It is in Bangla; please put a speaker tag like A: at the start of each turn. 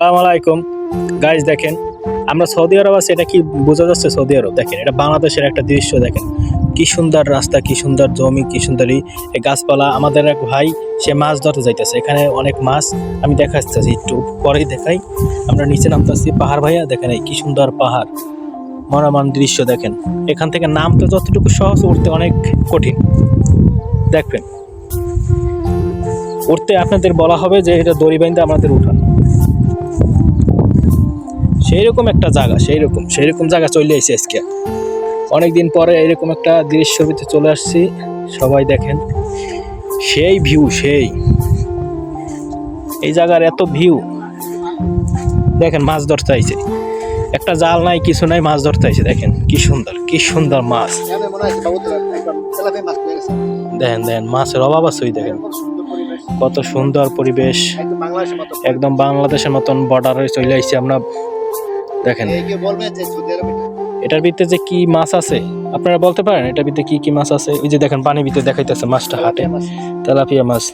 A: আসসালামু আলাইকুম গাইজ, দেখেন আমরা সৌদি আরব আছি। এটা কি বোঝা যাচ্ছে? সৌদি আরব দেখেন, এটা বাংলাদেশের একটা দৃশ্য। দেখেন কি সুন্দর রাস্তা, কি সুন্দর জমি, কি সুন্দর এই গাছপালা। আমাদের এক ভাই সে মাছ ধরতে যাইতেছে, এখানে অনেক মাছ। আমি দেখাচ্ছি, একটু পরেই দেখাই। আমরা নিচে নামতেছি, পাহাড় ভাইয়া দেখেন এই কি সুন্দর পাহাড়, মনোরম দৃশ্য। দেখেন এখান থেকে নামতে যতটুকু সহজ, উঠতে অনেক কঠিন। দেখবেন উঠতে আপনাদের বলা হবে যে এটা দড়ি বাইন্দা আমাদের উঠান। সেইরকম একটা জায়গা, সেইরকম জায়গা চলে এসেছে আজকে। অনেকদিন পরে এরকম একটা দৃশ্যের ভিতরে চলে আসছি। সবাই দেখেন সেই ভিউ, এই জায়গার এত ভিউ। দেখেন মাছ ধরতে আইছে, একটা জাল নাই, কিছু নাই, মাছ ধরতে আইছে। দেখেন কি সুন্দর মাছ। দেখেন মাছের অভাব আছে। দেখেন কত সুন্দর পরিবেশ, একদম বাংলাদেশের মতন বর্ডারে চলে আইছি আমরা। দেখেন এটার ভিতরে যে কি মাছ আছে আপনারা বলতে পারেন? এটার ভিতরে কি কি মাছ আছে? ওই যে দেখেন পানির ভিতরে দেখাইতেছে মাছটা, হাটে তেলাপিয়া মাছ।